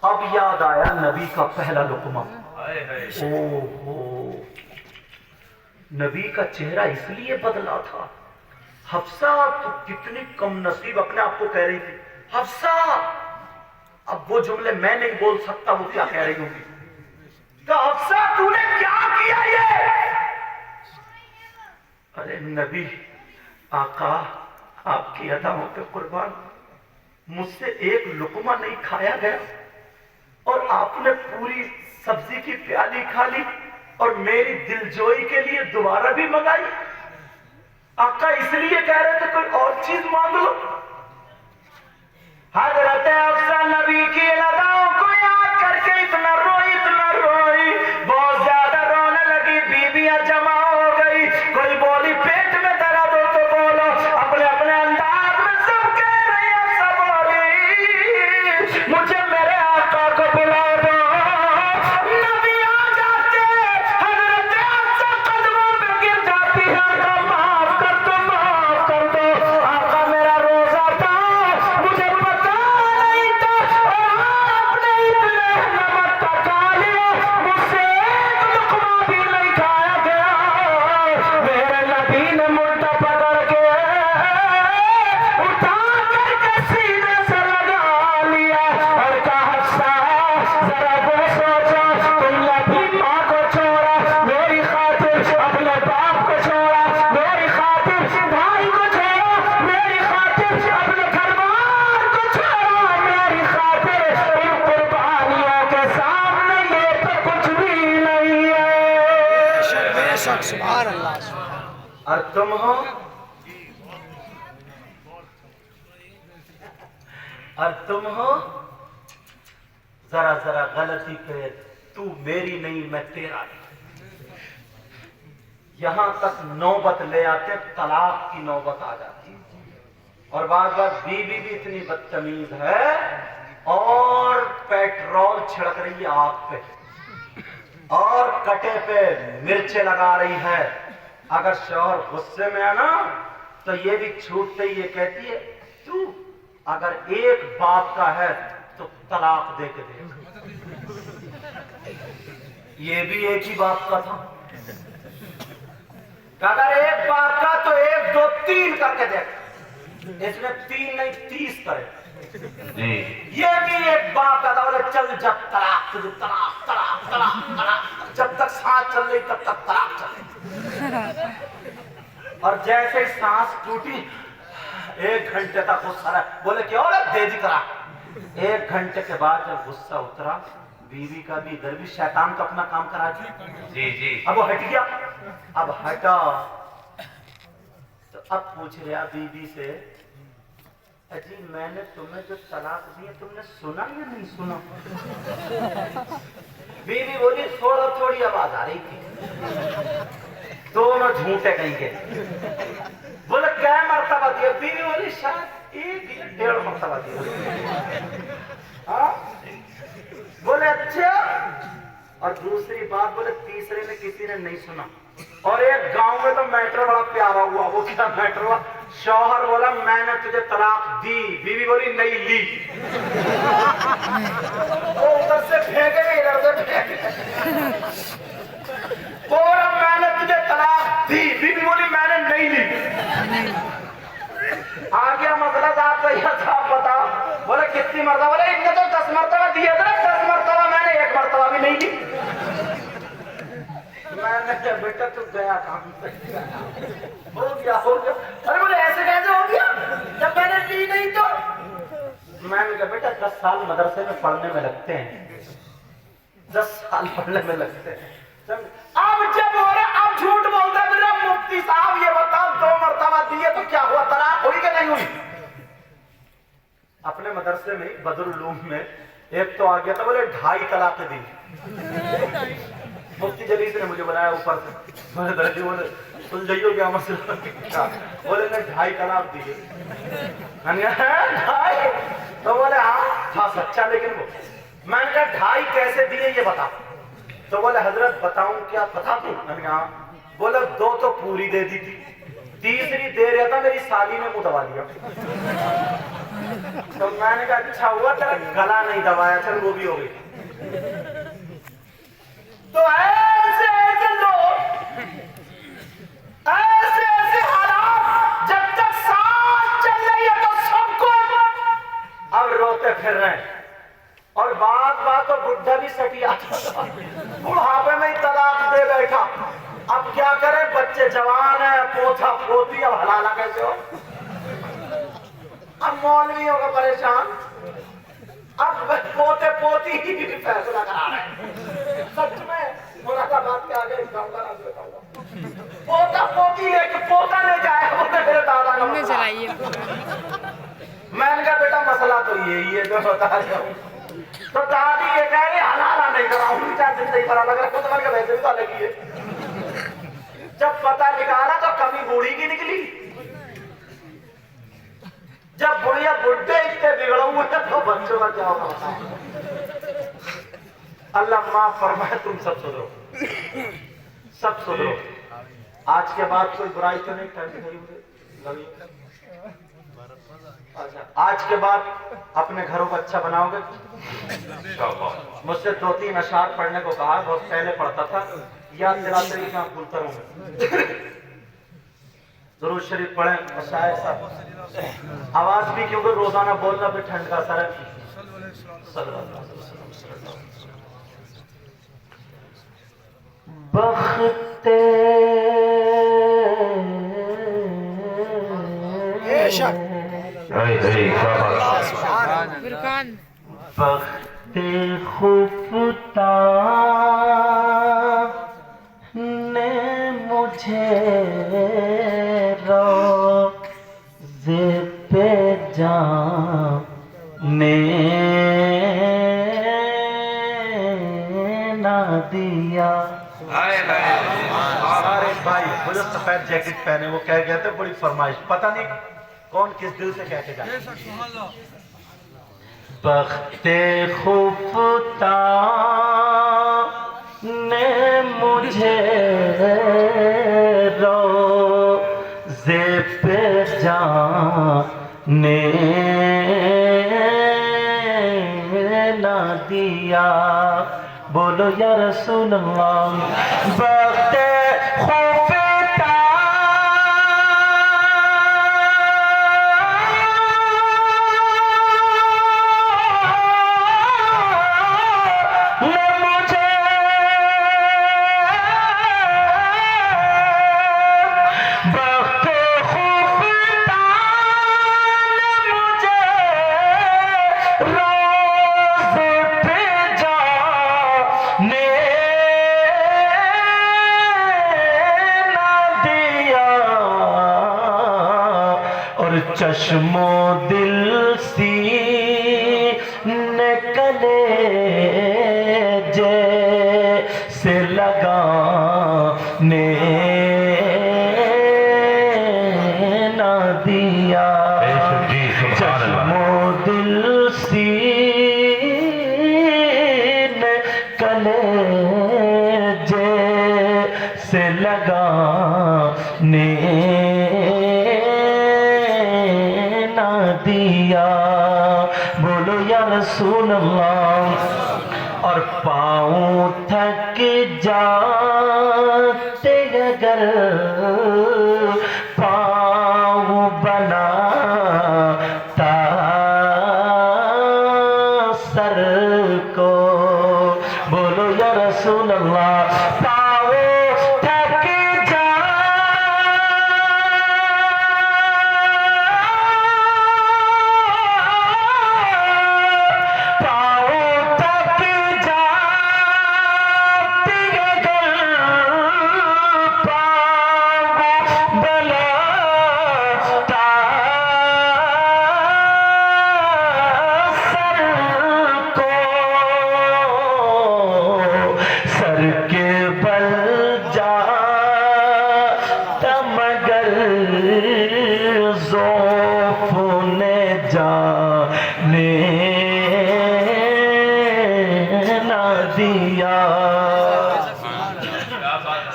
अब याद आया नबी का पहला लुकमा। ओहो, नबी का चेहरा इसलिए बदला था। हफ्सा तो कितनी कम नसीब अपने आप को कह रही थी, हफ्सा। अब वो जुमले मैं नहीं बोल सकता, वो क्या कह रही होगी? तो हफ्सा तूने क्या किया ये? अरे नबी, आका आपकी अदाओं पे कुर्बान, मुझसे एक लुकमा नहीं खाया गया और आपने पूरी सब्जी की प्याली खा ली और मेरी दिलजोई के लिए दोबारा भी मंगाई। आका इसलिए कह रहे थे कोई और चीज मांग लो। हजरत अफसा नबी की अदाओं को याद करके इतना रोई, बहुत ज्यादा रोने लगी। बीबियां जमा हो गई, कोई बोली पेट में दर्द हो तो बोलो, अपने अपने अंदाज में सब कह रही है। सब बोली मुझे मेरे आका को बुला दो। नबी आ जाते, हजरत अफसा कदमों पे गिर जाती है, आका माफ कर दो, माफ कर दो। आका मेरा रोजा था, मुझे पता नहीं था, और आपने इतने नमक पका लिया, मुझसे एक लुकमा भी नहीं खाया गया। मेरे नबी ने मुर्दा पकड़ के उठा करके सीने से लगा लिया और कहा, हफ्सा जरा वो सोचो, तुमने अपनी माँ को छोड़ा मेरी खातिर, अपने बाप को छोड़ा मेरी खातिर, भाई को छोड़ा मेरी खातिर, अपने घरबार को छोड़ा मेरी खातिर। इन कुर्बानियों के सामने ये तो कुछ भी नहीं है। बेशक सुभान अल्लाह। और तुम हो, और तुम हो जरा जरा गलती पे तू मेरी नहीं मैं तेरा नहीं। यहां तक नौबत ले आते, तलाक की नौबत आ जाती और बार बार बीवी भी इतनी बदतमीज है और पेट्रोल छिड़क रही है आग पे और कटे पे मिर्चे लगा रही है। अगर शौहर गुस्से में है ना तो ये भी छूटते ही ये कहती है, तू अगर एक बाप का है तो तलाक दे के दे। ये भी एक ही बाप का था। अगर एक बाप का तो 1 2 3 करके देख, इसमें 3 नहीं 30 करे। ये भी एक बाप का था, बोले चल जब तलाक तुझे तलाक तलाक तलाक तलाक, जब तक सांस चल रही तब तक तलाक चले। और जैसे ही सांस टूटी 1 घंटे तक गुस्सा रहा, बोले क्यों दे दी करा। 1 घंटे के बाद जब गुस्सा उतरा, बीवी का भी इधर भी शैतान का अपना काम करा जी। अब वो हट गया, अब हटा तो अब पूछ रहा बीवी से, अजी मैंने तुम्हें जो तलाक दी है तुमने सुना या नहीं सुना? बीवी बोली थोड़ा थोड़ी आवाज आ रही थी। दोनों झूठे कहीं के। बोले क्या मर्तबा दिया? बीवी बोली शायद 1-1.5 मर्तबा दिया। बोले अच्छा, और दूसरी बात बोले तीसरे में किसी ने नहीं सुना। और एक गांव में तो मैटर बड़ा प्यारा हुआ। वो क्या मैटर हुआ? शौहर बोला मैंने तुझे तलाक दी, बीवी बोली नहीं ली। वो उधर से फेंके इधर से फेंके। बोला मैंने तुझे तलाक दी, बीवी बोली मैंने नहीं ली। आ गया मसला साहब बताओ। बोले कितनी मरतबा? बोले इनने तो 10 मरतबा दिए थे, 10 मरतबा मैंने 1 मरतबा भी नहीं ली। मैंने कहा बेटा तू गया काम पे, हो गया। अरे बोले ऐसे कैसे हो गया जब मैंने ली नहीं तो? मैंने कहा बेटा 10 साल मदरसे में पढ़ने में लगते हैं, 10 साल पढ़ने में लगते हैं। अब जब हो रहा अब झूठ बोलता मेरा मुफ्ती साहब, ये बताओ 2 मरतबा दिए तो क्या हुआ, तलाक हुई कि नहीं हुई? अपने मदरसे में बदरुल-उलूम में एक तो आ गया था, बोले 2.5 तलाक दी। मुफ्ती जलीस ने मुझे बुलाया ऊपर से, बोले दर्जी बोले सुन जाइयो क्या मसला? बोले मैं 2.5 तलाक दिए। तो बोले हाँ था सच्चा, लेकिन वो मैंने कहा 2.5 कैसे दिए ये बता। तो बोले हजरत बताऊं क्या? बता तू। मैंने कहा बोले 2 तो पूरी दे दी थी, तीसरी दे रहा था मेरी साली ने मुंह दबा लिया। तो मैंने कहा अच्छा हुआ तेरा गला नहीं दबाया, चल वो भी हो गई। तो ऐसे ऐसे लोग, ऐसे ऐसे हालात, जब तक सांस चल रही है तो सबको अब रोते फिर रहे हैं। और बात बात तो बुढ़ा भी सटिया बुढ़ापे में ही तलाक दे बैठा। अब क्या करें, बच्चे जवान है, पोता पोती, अब हलाला कैसे हो। अब मौलवी होगा परेशान, अब पोते पोती ही फैसला करा रहे हैं। सच में मुरादाबाद के आगे पोता पोती लेके पोता ले जाए मेरे दादा का चलाइए। मैंने कहा बेटा मसला तो यही है जो बता रहा हूँ। तो दादी ये कह रही हलाला नहीं कराऊंगी, चाहे जिंदगी करा लग रहा खुद के वैसे भी तो लगी है। जब पता निकाला तो कमी बूढ़ी की निकली। जब बुढ़िया बुढ़े इतने बिगड़े हुए तो बच्चों का क्या होगा। अल्लाह माफ फरमाए, तुम सब सुधरो, सब सुधरो। आज के बाद कोई बुराई तो नहीं करनी लगी। अच्छा, आज के बाद अपने घरों को अच्छा बनाओगे। मुझसे 2-3 अशार पढ़ने को कहा, बहुत पहले पढ़ता था, याद दिलाते ही मैं भूलता हूँ। दुरूद शरीफ पढ़ें और शायद साहब आवाज भी, क्योंकि रोजाना बोलना भी ठंड का असर है। बख्ते बख्ते खुफता ने मुझे रोज़े पे जाने ना दिया। अरे भाई वो जो सफेद जैकेट पहने वो कह गए थे, बड़ी फरमाइश, पता नहीं कौन किस दिल से कह के जाए। बख्ते खुफता ने मुझे रोज़े पे जाने ना दिया। बोलो या रसूल अल्लाह। बख्ते खुफता ने मुझे बख्ते खुफता ने मुझे रोज़े पे जाने ना दिया। और चश्मो दिल सी निकले जैसे लगाने ना दिया। चश्मो दिल सी निकले जैसे लगाने ना दिया। बोलो या रसूल अल्लाह। और पाँव थक जाते अगर पाँव बनाता सर को। बोलो या रसूल अल्लाह। पाँव थक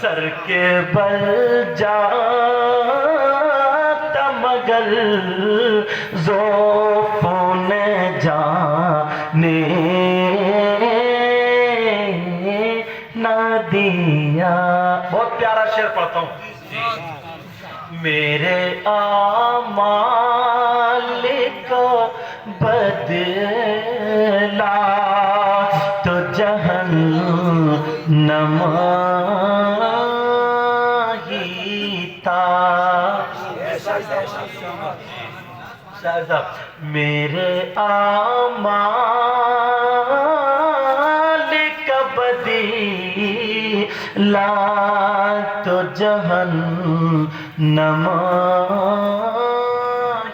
सर के बल जाता मगर ज़ौफ़ बहुत प्यारा शेर पढ़ता हूं। मेरे आमाल को बदला तो जहन्नम ही था। मेरे आमाल का बदला तो जहन्नम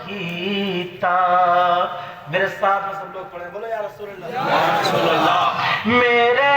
ही था। मेरे साथ में सब लोग पढ़े, बोलो या रसूल अल्लाह। मेरे